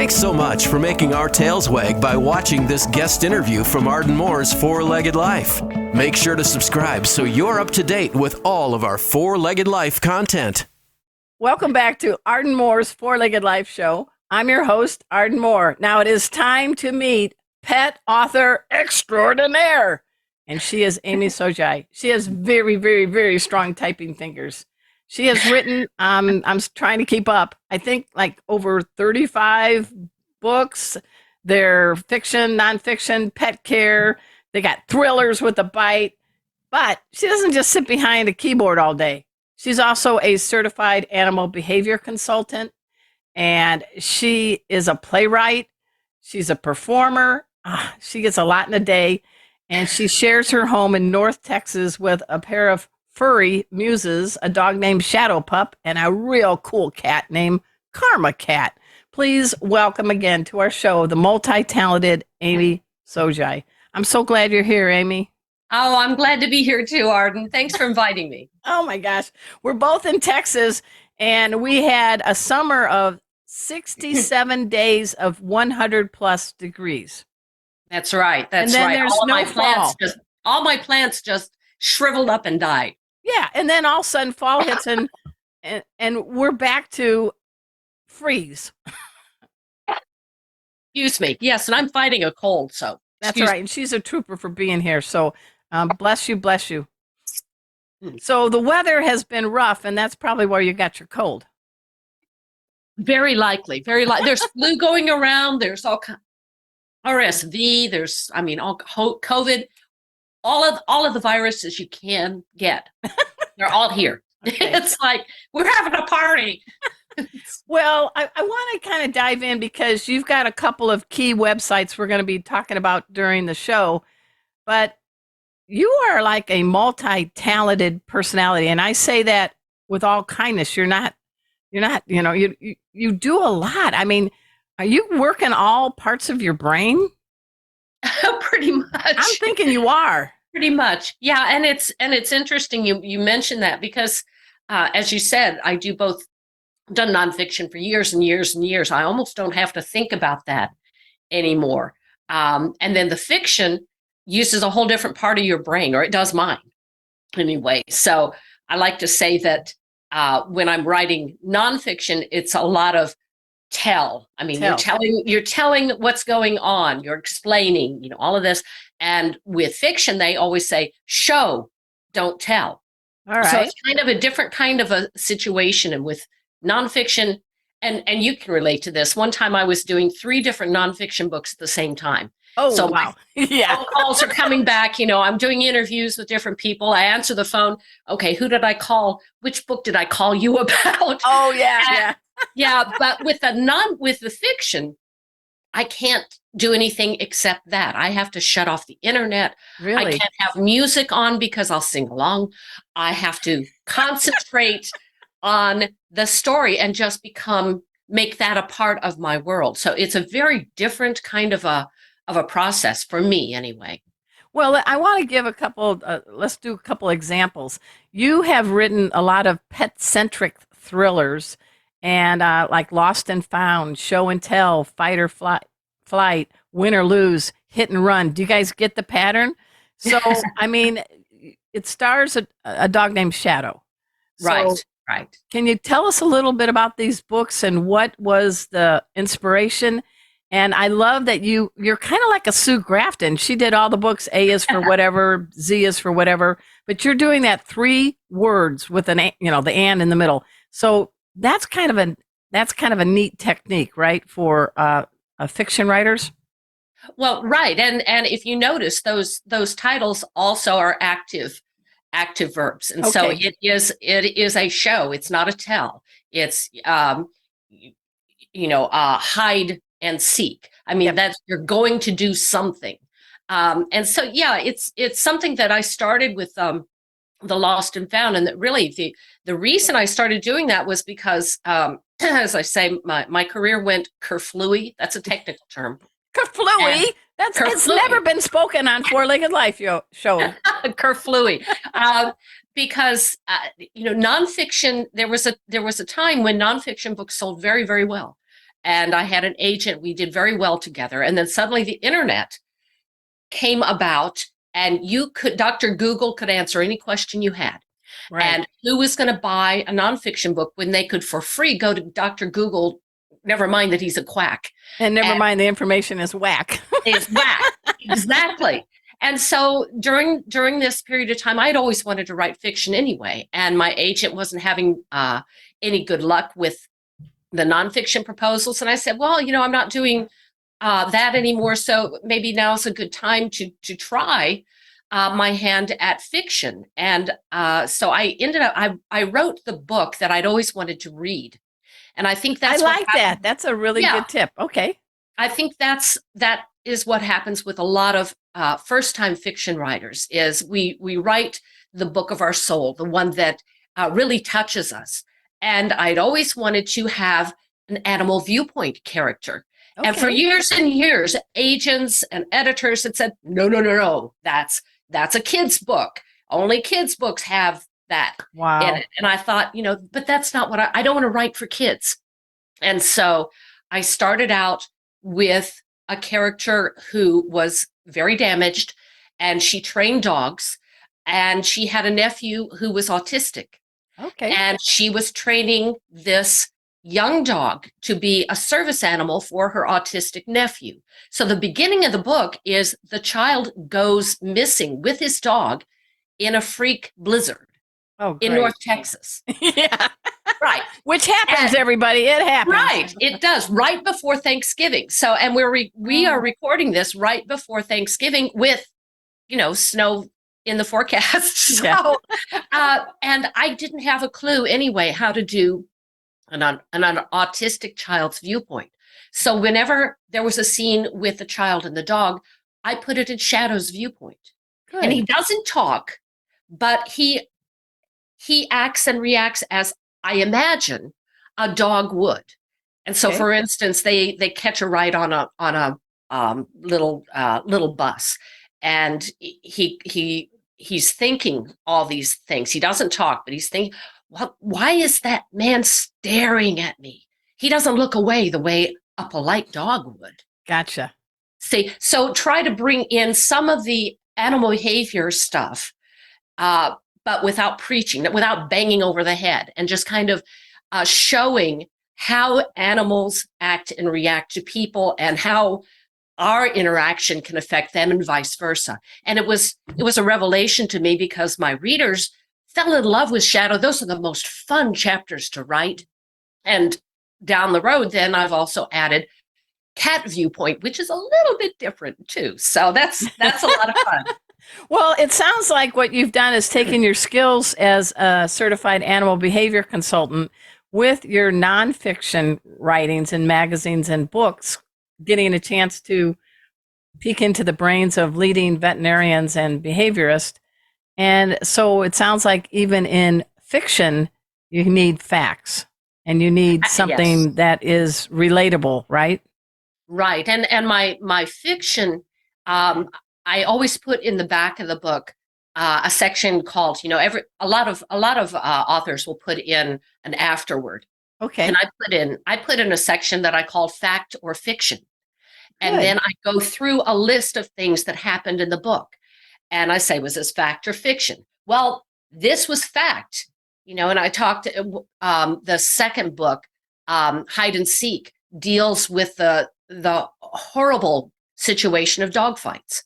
Thanks so much for making our tails wag by watching this guest interview from Arden Moore's Four-Legged Life. Make sure to subscribe so you're up to date with all of our Four-Legged Life content. Welcome back to Arden Moore's Four-Legged Life show. I'm your host, Arden Moore. Now it is time to meet pet author extraordinaire. And she is Amy Shojai. She has very, very, very strong typing fingers. She has written, I'm trying to keep up, I think like over 35 books. They're fiction, nonfiction, pet care. They got thrillers with a bite. But she doesn't just sit behind a keyboard all day. She's also a certified animal behavior consultant. And she is a playwright. She's a performer. She gets a lot in a day. And she shares her home in North Texas with a pair of furry muses, a dog named Shadow Pup, and a real cool cat named Karma Cat. Please welcome again to our show, the multi-talented Amy Shojai. I'm so glad you're here, Amy. Oh, I'm glad to be here too, Arden. Thanks for inviting me. Oh my gosh. We're both in Texas, and we had a summer of 67 days of 100 plus degrees. That's right. That's and then right. There's All my plants just shriveled up and died. Yeah, and then all of a sudden fall hits and we're back to freeze. Excuse me. Yes, and I'm fighting a cold, so. That's all right. And she's a trooper for being here. So bless you, bless you. So the weather has been rough, and that's probably where you got your cold. Very likely. There's flu going around. There's all RSV. There's, all COVID. All of the viruses you can get. They're all here. Okay. It's like we're having a party. Well, I want to kind of dive in because you've got a couple of key websites we're going to be talking about during the show, but you are like a multi-talented personality. And I say that with all kindness. You're not, you do a lot. I mean, are you working all parts of your brain? Pretty much. I'm thinking you are. Pretty much. Yeah. And it's interesting you mentioned that because as you said, I do both. Done nonfiction for years and years and years. I almost don't have to think about that anymore. And then the fiction uses a whole different part of your brain, or it does mine anyway. So I like to say that when I'm writing nonfiction, it's a lot of tell. You're telling what's going on. You're explaining, all of this. And with fiction, they always say, show, don't tell. All right. So it's kind of a different kind of a situation. And with nonfiction, and you can relate to this. One time I was doing 3 different nonfiction books at the same time. Oh, so wow. Yeah. Phone calls are coming back. I'm doing interviews with different people. I answer the phone. Okay, who did I call? Which book did I call you about? Oh, yeah. Yeah, but with the fiction, I can't do anything except that. I have to shut off the internet. Really? I can't have music on because I'll sing along. I have to concentrate on the story and just make that a part of my world. So it's a very different kind of a process for me anyway. Well, I want to give let's do a couple examples. You have written a lot of pet-centric thrillers and like Lost and Found, Show and Tell, Fight or Flight, Win or Lose, Hit and Run. Do you guys get the pattern? So, it stars a dog named Shadow. So, Right. Can you tell us a little bit about these books and what was the inspiration? And I love that you're kind of like a Sue Grafton. She did all the books. A is for whatever, Z is for whatever, but you're doing that 3 words with the and in the middle. So that's kind of a neat technique, right? For fiction writers. Well, right. And if you notice, those titles also are active verbs. And so it is a show. It's not a tell. It's, hide and seek. That's, you're going to do something. And so, yeah, it's something that I started with the Lost and Found. And that really the reason I started doing that was because, as I say, my career went kerflooey. That's a technical term. Kerflooey? It's never been spoken on Four-Legged Life show. Kerflooey. Because nonfiction, there was a time when nonfiction books sold very, very well. and I had an agent. We did very well together. And then suddenly the internet came about, and Dr. Google could answer any question you had. Right. And who was going to buy a nonfiction book when they could for free go to Dr. Google, never mind that he's a quack. And never mind the information is whack. It's whack. Exactly. And so during this period of time, I'd always wanted to write fiction anyway. And my agent wasn't having any good luck with the nonfiction proposals. And I said, well, I'm not doing that anymore. So maybe now's a good time to try my hand at fiction. And so I ended up, I wrote the book that I'd always wanted to read. And I think that's that. That's a really good tip. Okay. I think that is what happens with a lot of first-time fiction writers is we write the book of our soul, the one that really touches us. And I'd always wanted to have an animal viewpoint character. Okay. And for years and years, agents and editors had said, no, that's a kid's book. Only kids' books have that in it. And I thought, but that's not what I don't want to write for kids. And so I started out with a character who was very damaged, and she trained dogs, and she had a nephew who was autistic. Okay. And she was training this young dog to be a service animal for her autistic nephew. So the beginning of the book is the child goes missing with his dog in a freak blizzard in North Texas. Yeah. Right. Which happens, everybody. It happens. Right. It does. Right before Thanksgiving. So, and we are recording this right before Thanksgiving with, snow in the forecast. So, and I didn't have a clue anyway how to do an autistic child's viewpoint. So whenever there was a scene with the child and the dog, I put it in Shadow's viewpoint. Good. And he doesn't talk, but he acts and reacts as I imagine a dog would. And so, for instance, they catch a ride on a little bus, and he's thinking all these things. He doesn't talk, but he's thinking, well, why is that man staring at me? He doesn't look away the way a polite dog would. Gotcha. See, so try to bring in some of the animal behavior stuff, but without preaching, without banging over the head, and just kind of showing how animals act and react to people and how our interaction can affect them and vice versa. And it was a revelation to me because my readers fell in love with Shadow. Those are the most fun chapters to write. And down the road, then I've also added cat viewpoint, which is a little bit different too. So that's a lot of fun. Well, it sounds like what you've done is taken your skills as a certified animal behavior consultant with your nonfiction writings in magazines and books, getting a chance to peek into the brains of leading veterinarians and behaviorists. And so it sounds like even in fiction, you need facts and you need something that is relatable, right? Right. And my fiction, I always put in the back of the book a section called, a lot of authors will put in an afterword. Okay. And I put in a section that I call fact or fiction. And then I go through a list of things that happened in the book. And I say, was this fact or fiction? Well, this was fact, and I talked, the second book, Hide and Seek, deals with the horrible situation of dogfights.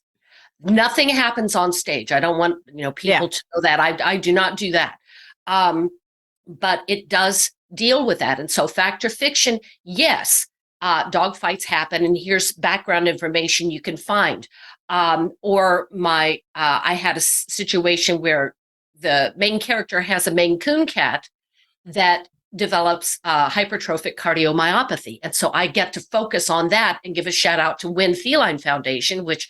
Nothing happens on stage. I don't want people to know that. I do not do that. But it does deal with that. And so fact or fiction, yes, dogfights happen, and here's background information you can find. Or I had a situation where the main character has a Maine Coon cat that develops hypertrophic cardiomyopathy. And so I get to focus on that and give a shout out to Win Feline Foundation, which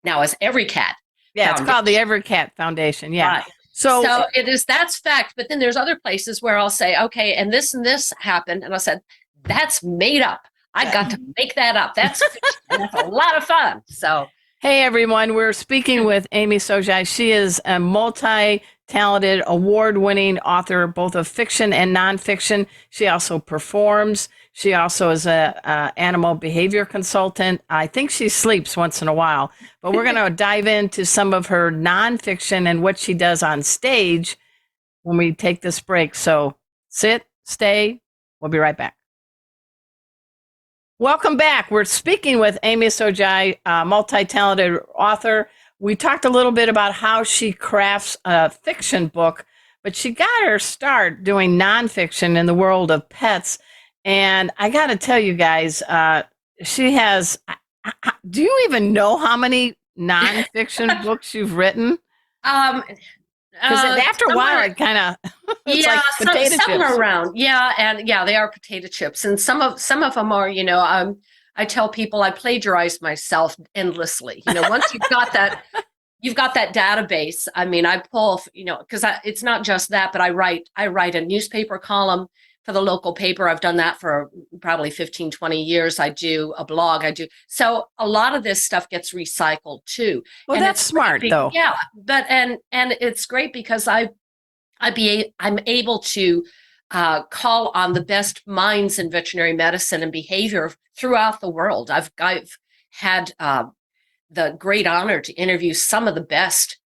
now is Every Cat. Yeah, Foundation. It's called the Every Cat Foundation. Yeah. Right. So that's fact. But then there's other places where I'll say, okay, and this happened. And I said, that's made up. I got to make that up. That's a lot of fun. So, hey, everyone, we're speaking with Amy Shojai. She is a multi-talented, award-winning author, both of fiction and nonfiction. She also performs. She also is a animal behavior consultant. I think she sleeps once in a while, but we're going to dive into some of her nonfiction and what she does on stage when we take this break. So sit, stay. We'll be right back. Welcome back. We're speaking with Amy Shojai, a multi-talented author. We talked a little bit about how she crafts a fiction book, but she got her start doing nonfiction in the world of pets. And I got to tell you guys, she has, do you even know how many nonfiction books you've written? Because after a while, it kind of, it's like potato some chips. are around. Yeah, and yeah, they are potato chips. And some of them are, I tell people I plagiarize myself endlessly. Once you've got that database. I mean, I pull, because it's not just that, but I write a newspaper column for the local paper. I've done that for probably 15, 20 years. I do a blog. So a lot of this stuff gets recycled too. Well, and that's smart though. Yeah, but and it's great because I'm able to call on the best minds in veterinary medicine and behavior throughout the world. I've had the great honor to interview some of the best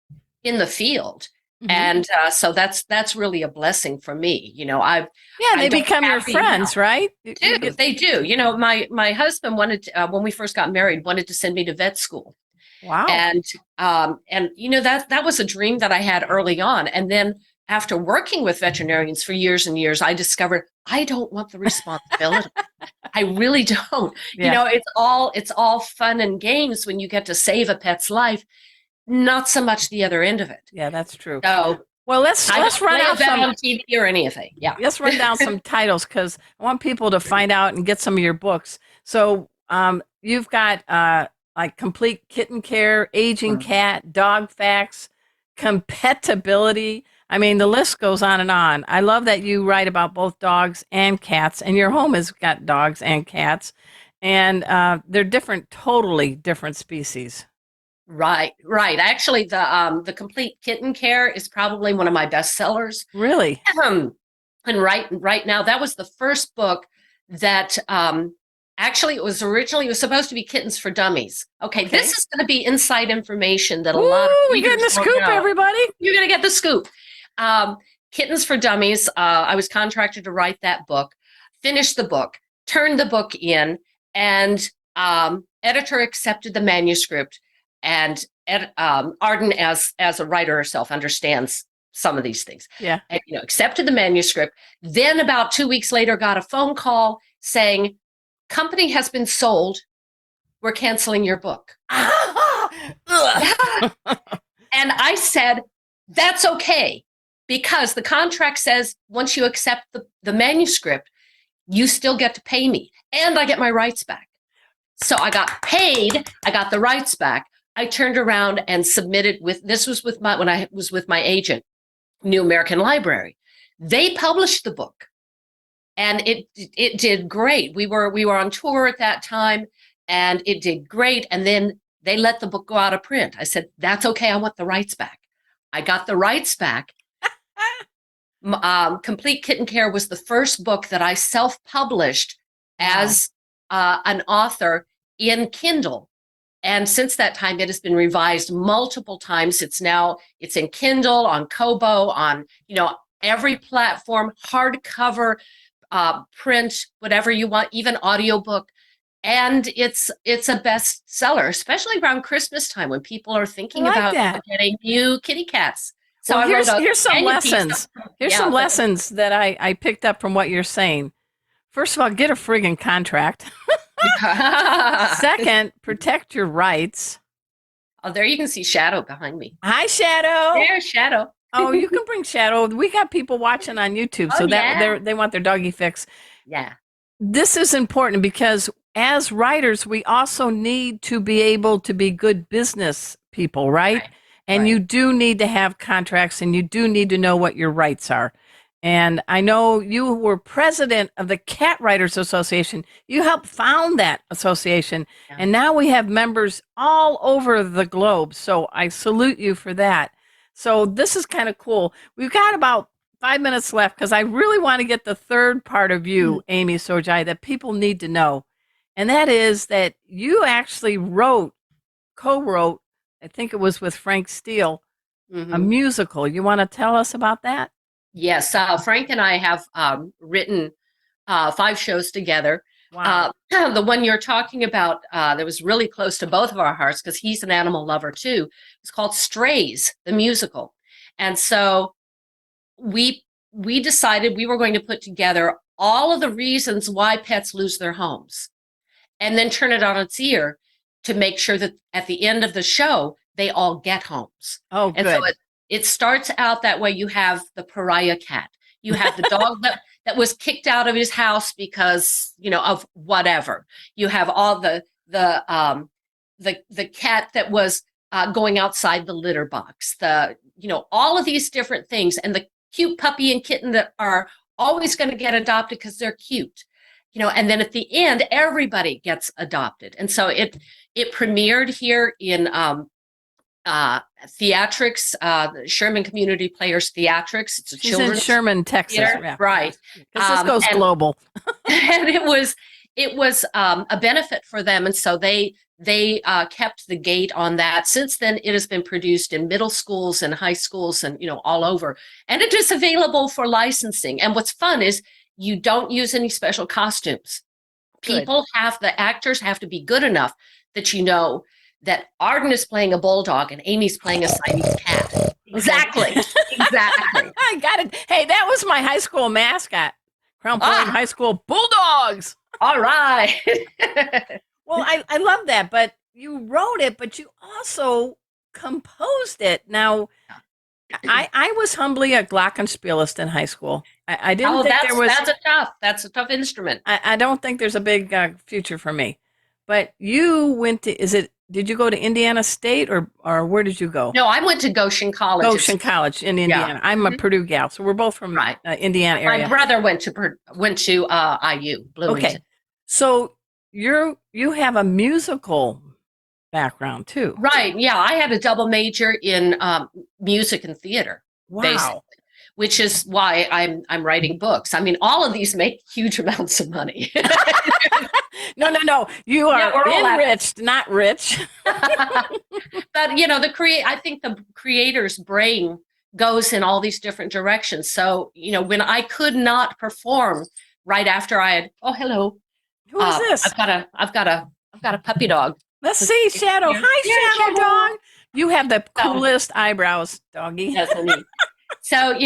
in the field. Mm-hmm. And so that's really a blessing for me. They become your friends, right? They do. My husband wanted to, when we first got married, wanted to send me to vet school. Wow. And that was a dream that I had early on. And then after working with veterinarians for years and years, I discovered I don't want the responsibility. I really don't. Yeah. It's all fun and games when you get to save a pet's life. Not so much the other end of it. Yeah, that's true. So, well, let's run out some on TV or anything. Yeah, let's run down some titles because I want people to find out and get some of your books. So, you've got like Complete Kitten Care, Aging Cat, Dog Facts, Compatibility. I mean, the list goes on and on. I love that you write about both dogs and cats, and your home has got dogs and cats, and they're totally different species. Right. Actually, the Complete Kitten Care is probably one of my best sellers. Really? And right now, that was the first book that actually it was supposed to be Kittens for Dummies. Okay. This is going to be inside information that a lot of we're getting the scoop, everybody. You're going to get the scoop. Kittens for Dummies. I was contracted to write that book, finish the book, turn the book in, and editor accepted the manuscript. And Arden, as a writer herself, understands some of these things. Yeah. And, accepted the manuscript. Then about 2 weeks later, got a phone call saying, company has been sold. We're canceling your book. And I said, that's okay. Because the contract says once you accept the manuscript, you still get to pay me. And I get my rights back. So I got paid. I got the rights back. I turned around and submitted when I was with my agent, New American Library. They published the book, and it did great. We were on tour at that time, and it did great. And then they let the book go out of print. I said, "That's okay. I want the rights back." I got the rights back. Complete Kitten Care was the first book that I self-published as an author in Kindle. And since that time, it has been revised multiple times. It's in Kindle, on Kobo, on, every platform, hardcover, print, whatever you want, even audiobook. And it's a bestseller, especially around Christmas time when people are thinking about getting new kitty cats. So here's some lessons. Here's some lessons that I picked up from what you're saying. First of all, get a friggin' contract. Second, protect your rights. Oh, there you can see Shadow behind me. Hi, Shadow. There's Shadow. Oh, you can bring Shadow. We got people watching on YouTube, so they want their doggy fix. Yeah. This is important because as writers, we also need to be able to be good business people, right? And you do need to have contracts, and you do need to know what your rights are. And I know you were president of the Cat Writers Association. You helped found that association. Yeah. And now we have members all over the globe. So I salute you for that. So this is kind of cool. We've got about 5 minutes left because I really want to get the third part of you, Amy Shojai, that people need to know. And that is that you actually co-wrote, I think it was with Frank Steele, a musical. You want to tell us about that? Yes, Frank and I have written 5 shows together. Wow. The one you're talking about that was really close to both of our hearts because he's an animal lover too. It's called Strays, the musical. And so we decided we were going to put together all of the reasons why pets lose their homes and then turn it on its ear to make sure that at the end of the show, they all get homes. Oh, and good. so it starts out that way. You have the pariah cat. You have the dog that was kicked out of his house because, of whatever. You have all the cat that was going outside the litter box, all of these different things, and the cute puppy and kitten that are always going to get adopted because they're cute, and then at the end, everybody gets adopted. And so it premiered here in theatrics, the Sherman Community Players Theatrics. It's a She's children's in Sherman, Texas, theater. Right? Because this goes global. And it was a benefit for them, and so they kept the gate on that. Since then, it has been produced in middle schools and high schools, and all over. And it is available for licensing. And what's fun is you don't use any special costumes. Good. The actors have to be good enough that that Arden is playing a bulldog and Amy's playing a Siamese cat. Exactly. Exactly. I got it. Hey, that was my high school mascot. Crown Point High School Bulldogs. All right. Well, I love that, but you wrote it, but you also composed it. Now, I was humbly a glockenspielist in high school. I didn't think there was. That's a tough instrument. I don't think there's a big future for me. But you went to, did you go to Indiana State or where did you go? No, I went to Goshen College. Goshen College in Indiana. Yeah. I'm a Purdue gal, so we're both from Indiana area. My brother went to IU, Bloomington. Okay, so you have a musical background too, right? Yeah, I had a double major in music and theater. Wow. Basically, which is why I'm writing books. I mean, all of these make huge amounts of money. No. You are enriched, not rich. But I think the creator's brain goes in all these different directions. So when I could not perform right after I had, oh, hello, who is this? I've got a puppy dog. Let's see, Shadow. Hi, Shadow dog. You have the coolest eyebrows, doggy. Yes, indeed. So,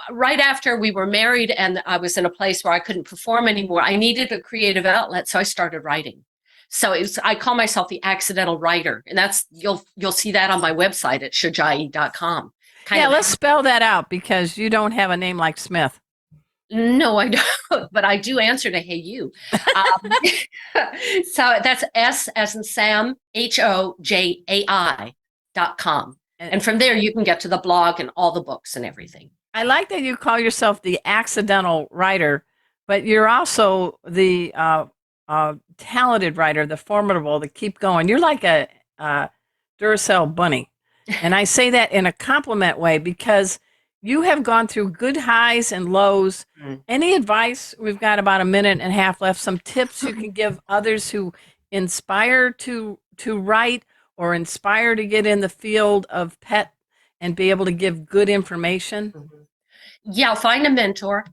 right after we were married and I was in a place where I couldn't perform anymore, I needed a creative outlet. So I started writing. So I call myself the accidental writer. And that's, you'll see that on my website at shojai.com. Let's spell that out because you don't have a name like Smith. No, I don't, but I do answer to hey you. So that's S as in Sam, HOJAI.com. And from there, you can get to the blog and all the books and everything. I like that you call yourself the accidental writer, but you're also the talented writer, the formidable, the keep going. You're like a Duracell bunny. And I say that in a compliment way because you have gone through good highs and lows. Any advice? We've got about a minute and a half left. Some tips you can give others who inspire to write or inspire to get in the field of pet and be able to give good information? Yeah, find a mentor.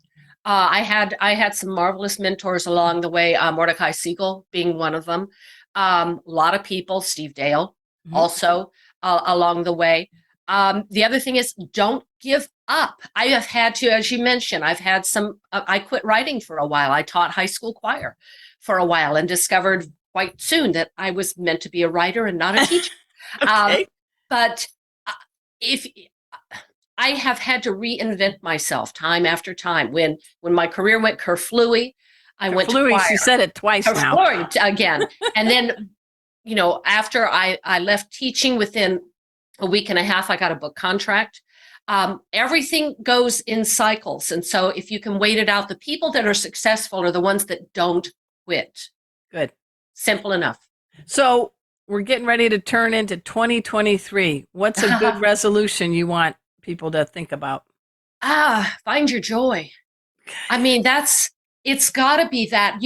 I had some marvelous mentors along the way, Mordecai Siegel being one of them. A lot of people, Steve Dale, also along the way. The other thing is don't give up. I have had to, as you mentioned, I've had I quit writing for a while. I taught high school choir for a while and discovered quite soon that I was meant to be a writer and not a teacher. Okay. But if I have had to reinvent myself time after time. When my career went kerflooey, I went to choir. She said it twice now. Kerflooey again. And then, after I left teaching, within a week and a half, I got a book contract. Everything goes in cycles. And so if you can wait it out, the people that are successful are the ones that don't quit. Good. Simple enough. So we're getting ready to turn into 2023. What's a good resolution you want people to think about? Find your joy. I mean, it's got to be that.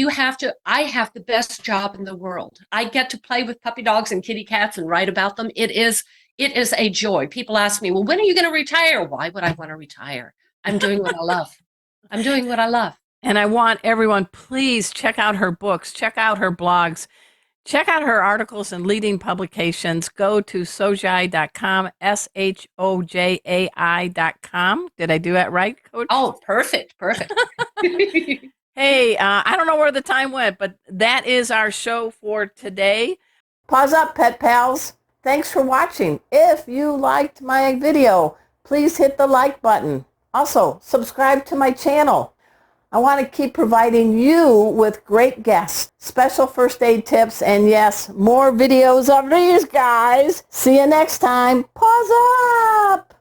I have the best job in the world. I get to play with puppy dogs and kitty cats and write about them. It is a joy. People ask me, well, when are you going to retire? Why would I want to retire? I'm doing what I love. I'm doing what I love. And I want everyone, please check out her books, check out her blogs, check out her articles in leading publications. Go to Shojai.com, SHOJAI.com. Did I do that right, Coach? Oh, perfect. Hey, I don't know where the time went, but that is our show for today. Pause up, pet pals. Thanks for watching. If you liked my video, please hit the like button. Also, subscribe to my channel. I want to keep providing you with great guests, special first aid tips, and yes, more videos of these guys. See you next time. Pause up.